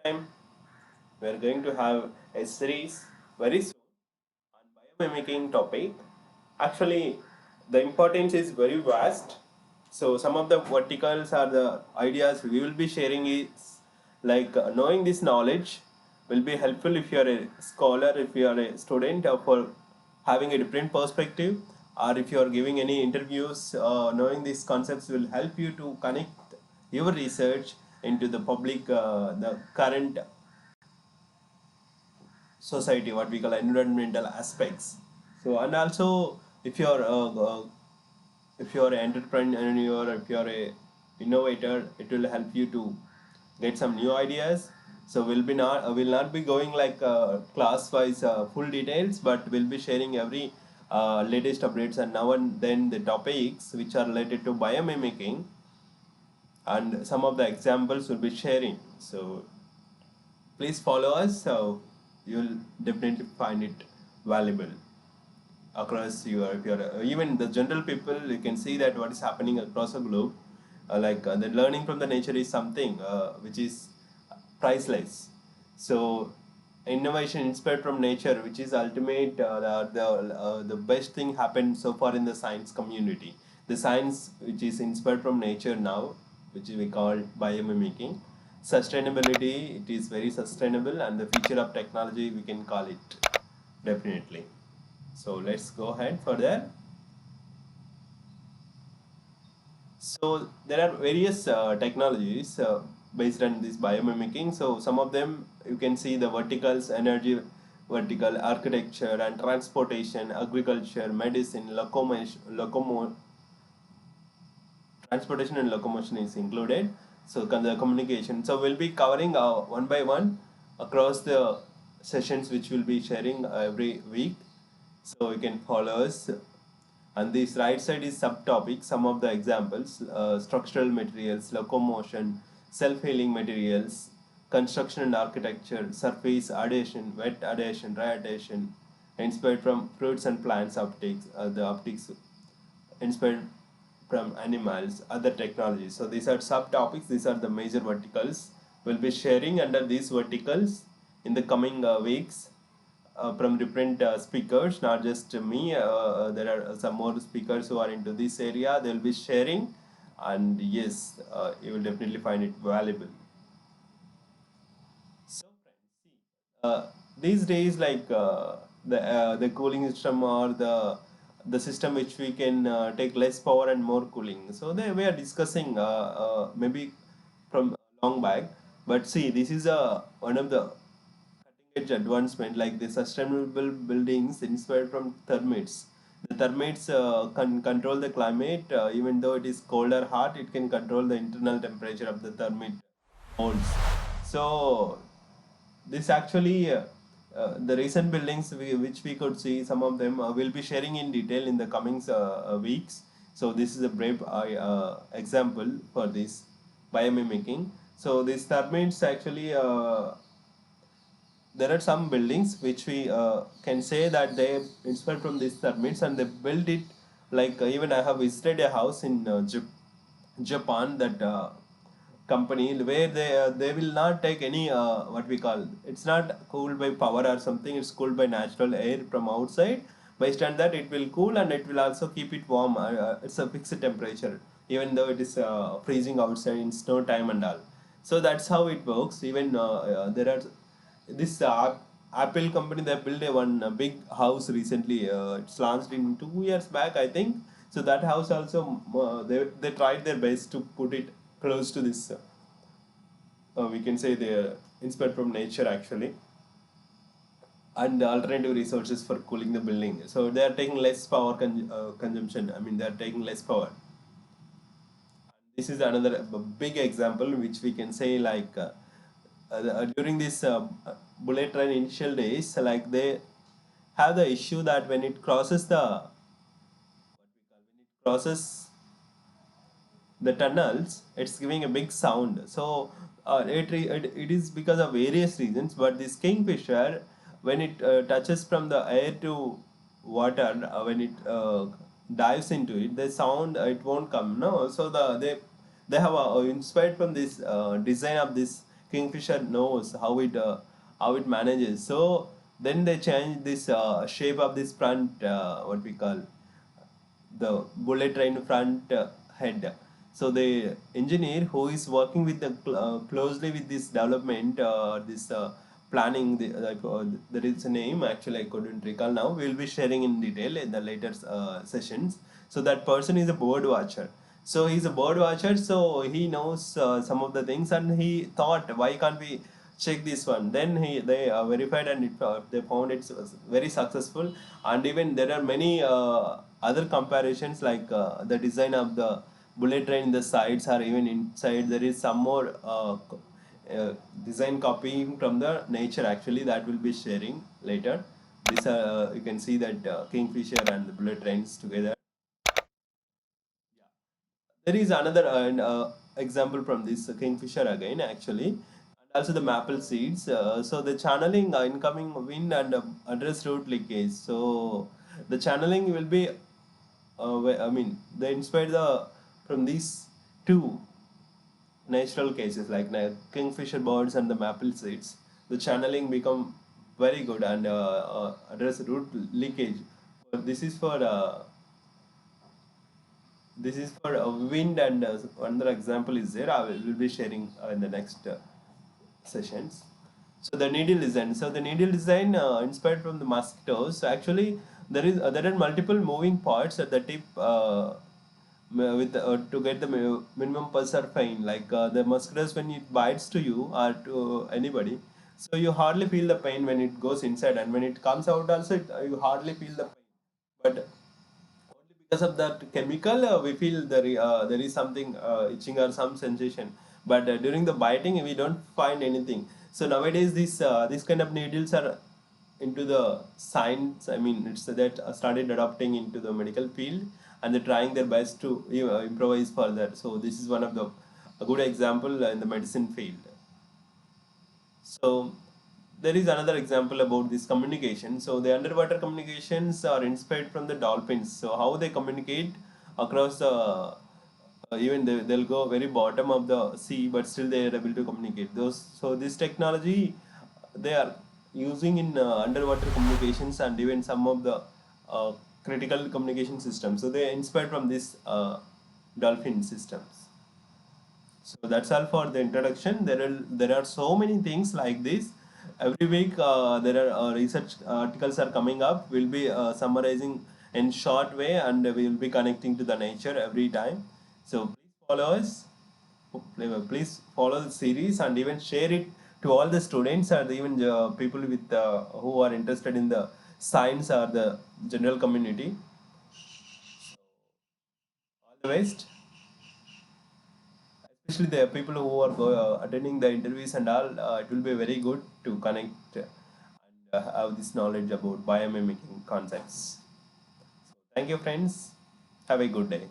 time we are going to have a series very soon on biomimicking topic. Actually, the importance is very vast. So some of the verticals are the ideas we will be sharing is like knowing this knowledge will be helpful if you are a scholar, if you are a student, or for having a different perspective, or if you are giving any interviews. Knowing these concepts will help you to connect your research into the public, the current society, what we call environmental aspects. So and also if you're an entrepreneur, if you're a innovator, it will help you to get some new ideas. So will not be going like class wise full details, but we'll be sharing every latest updates and now and then the topics which are related to biomimicking, and some of the examples will be sharing. So please follow us, so you'll definitely find it valuable across your, if you're even the general people, you can see that what is happening across the globe. The learning from the nature is something which is priceless. So innovation inspired from nature, which is ultimate, the best thing happened so far in the science community. The science which is inspired from nature now, which we call biomimicking. Sustainability, it is very sustainable, and the future of technology we can call it definitely. So let's go ahead further. So there are various technologies based on this biomimicking. So some of them you can see the verticals: energy, vertical, architecture and transportation, agriculture, medicine, transportation and locomotion is included. So the communication. So we'll be covering one by one across the sessions which we'll be sharing every week. So you can follow us. And this right side is subtopic, some of the examples: structural materials, locomotion, self-healing materials, construction and architecture, surface adhesion, wet adhesion, dry adhesion, inspired from fruits and plants optics, the optics inspired from animals, other technologies. So these are subtopics, these are the major verticals. We'll be sharing under these verticals in the coming weeks from different speakers, not just me. There are some more speakers who are into this area. They'll be sharing, and yes, you will definitely find it valuable. So, friends, see, these days, like the cooling system, or the system which we can take less power and more cooling. So we are discussing maybe from long back. But see, this is one of the cutting edge advancement, like the sustainable buildings inspired from termites. The termites can control the climate, even though it is cold or hot, it can control the internal temperature of the termite molds. So this actually the recent buildings which we could see, some of them will be sharing in detail in the coming weeks. So this is a brave example for this biomimicking. So these termites actually there are some buildings which we can say that they inspired from these termites, and they built it like even I have visited a house in Japan, that company where they will not take any what we call, it's not cooled by power or something, it's cooled by natural air from outside. Based on that, it will cool and it will also keep it warm. It's a fixed temperature even though it is freezing outside in snow time and all. So that's how it works. Even there are this Apple company, they built a one big house recently. It's launched in 2 years back, I think. So that house also, they tried their best to put it close to this. We can say they are inspired from nature actually, and alternative resources for cooling the building. So they are taking less power consumption. I mean, they are taking less power. This is another big example which we can say, like during this bullet train initial days, like they have the issue that when it crosses the crosses the tunnels, it's giving a big sound. So it is because of various reasons, but this kingfisher, when it touches from the air to water, when it dives into it, the sound, it won't come, no. So they have inspired from this design of this kingfisher knows how it manages. So then they change this shape of this front, what we call the bullet train front head. So the engineer who is working with the closely with this development, this planning, there is a name actually I couldn't recall now. We'll be sharing in detail in the later sessions. So that person is a bird watcher. So he's a bird watcher, so he knows some of the things, and he thought, why can't we check this one? Then they verified, and they found it's very successful. And even there are many other comparisons, like the design of the bullet train in the sides, or even inside there is some more design copying from the nature actually, that will be sharing later. This you can see that kingfisher and the bullet trains together. There is another example from this kingfisher again actually, and also the maple seeds. So the channeling incoming wind and address root leakage. So the channeling will be, I mean, they inspire the from these two natural cases like kingfisher birds and the maple seeds. The channeling become very good and address root leakage. This is for wind, and another example is there. I will be sharing in the next sessions. So the needle design. So the needle design inspired from the mosquitoes. So actually, there are multiple moving parts at the tip with to get the minimum pulse or pain. Like the mosquitoes, when it bites to you or to anybody, so you hardly feel the pain when it goes inside, and when it comes out also, you hardly feel the pain. But because of that chemical, we feel there is something itching or some sensation, but during the biting we don't find anything. So nowadays this kind of needles are into the science, I mean it's that started adopting into the medical field, and they're trying their best to improvise further. So this is one of the a good example in the medicine field. So there is another example about this communication. So the underwater communications are inspired from the dolphins. So how they communicate across the even they'll go very bottom of the sea, but still they are able to communicate. Those, so this technology they are using in underwater communications, and even some of the uh, critical communication systems. So they are inspired from this dolphin systems. So that's all for the introduction. There are so many things like this. Every week there are research articles are coming up. We'll be summarizing in short way, and we'll be connecting to the nature every time. So please follow us. Please follow the series and even share it to all the students, or even people with who are interested in the science or the general community. All the best. Especially the people who are attending the interviews and all, it will be very good to connect and have this knowledge about biomimicking concepts. So thank you, friends. Have a good day.